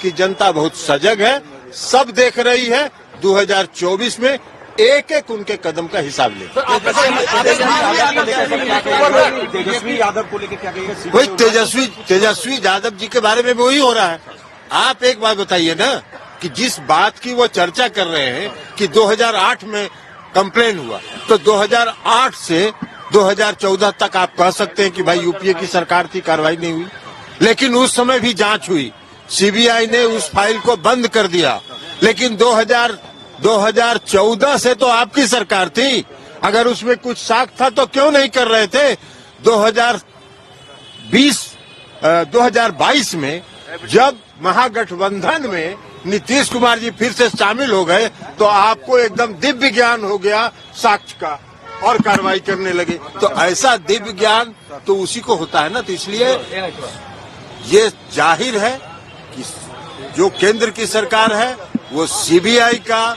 की जनता बहुत सजग है, सब देख रही है। 2024 में एक एक उनके कदम का हिसाब ले। तेजस्वी यादव को लेकर क्या कहिएगा? वही तेजस्वी यादव जी के बारे में वही हो रहा है। आप एक बात बताइए ना कि जिस बात की वो चर्चा कर रहे हैं कि 2008 में कंप्लेन हुआ, तो 2008 से 2014 तक आप कह सकते हैं कि भाई यूपीए की सरकार थी, कार्रवाई नहीं हुई। लेकिन उस समय भी जांच हुई, सीबीआई ने उस फाइल को बंद कर दिया। लेकिन 2014 से तो आपकी सरकार थी, अगर उसमें कुछ साख था तो क्यों नहीं कर रहे थे? 2022 में जब महागठबंधन में नीतीश कुमार जी फिर से शामिल हो गए, तो आपको एकदम दिव्य ज्ञान हो गया साक्ष्य का और कार्रवाई करने लगे। तो ऐसा दिव्य ज्ञान तो उसी को होता है ना। तो इसलिए ये जाहिर है कि जो केंद्र की सरकार है वो सीबीआई का,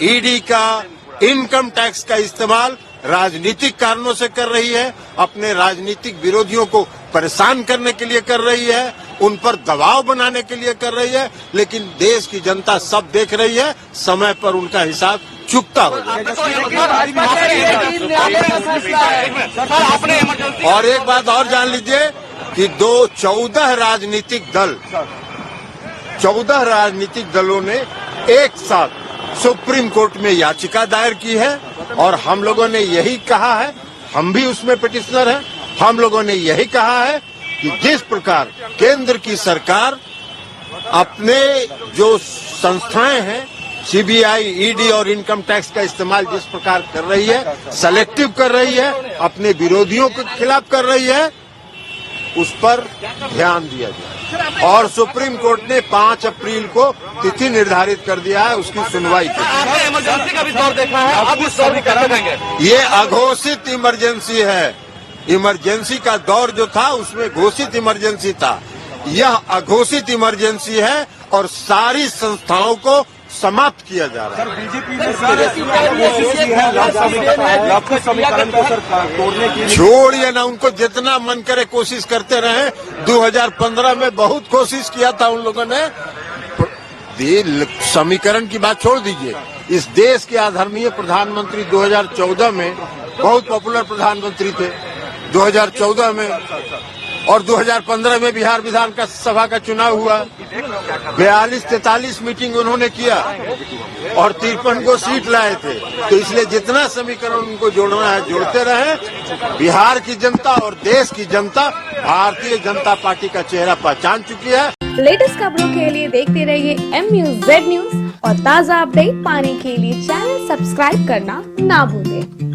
ईडी का, इनकम टैक्स का इस्तेमाल राजनीतिक कारणों से कर रही है, अपने राजनीतिक विरोधियों को परेशान करने के लिए कर रही है, उन पर दबाव बनाने के लिए कर रही है। लेकिन देश की जनता सब देख रही है, समय पर उनका हिसाब चुकता होगा। और एक बात और जान लीजिए कि 14 राजनीतिक दलों ने एक साथ सुप्रीम कोर्ट में याचिका दायर की है और हम लोगों ने यही कहा है, हम भी उसमें पिटिशनर हैं, हम लोगों ने यही कहा है कि जिस प्रकार केंद्र की सरकार अपने जो संस्थाएं हैं सीबीआई, ईडी और इनकम टैक्स का इस्तेमाल जिस प्रकार कर रही है, सेलेक्टिव कर रही है, अपने विरोधियों के खिलाफ कर रही है, उस पर ध्यान दिया जाए। और सुप्रीम कोर्ट ने 5 अप्रैल को तिथि निर्धारित कर दिया है उसकी सुनवाई के लिए। इमरजेंसी का भी दौर देखा है, अब इस दौर भी कर देंगे। ये अघोषित इमरजेंसी है। इमरजेंसी का दौर जो था उसमें घोषित इमरजेंसी था, यह अघोषित इमरजेंसी है और सारी संस्थाओं को समाप्त किया जा रहा है। बीजेपी में समीकरण को तोड़ने की छोड़िए ना, उनको जितना मन करे कोशिश करते रहे। 2015 में बहुत कोशिश किया था उन लोगों ने। समीकरण की बात छोड़ दीजिए, इस देश के आदरणीय प्रधानमंत्री 2014 में बहुत पॉपुलर प्रधानमंत्री थे 2014 में, और 2015 में बिहार विधान का सभा का चुनाव हुआ। 42-43 मीटिंग उन्होंने किया और 53 को सीट लाए थे। तो इसलिए जितना समीकरण उनको जोड़ना है जोड़ते रहे। बिहार की जनता और देश की जनता भारतीय जनता पार्टी का चेहरा पहचान चुकी है। लेटेस्ट खबरों के लिए देखते रहिए MUZ न्यूज और ताज़ा अपडेट पाने के लिए चैनल सब्सक्राइब करना ना भूलें।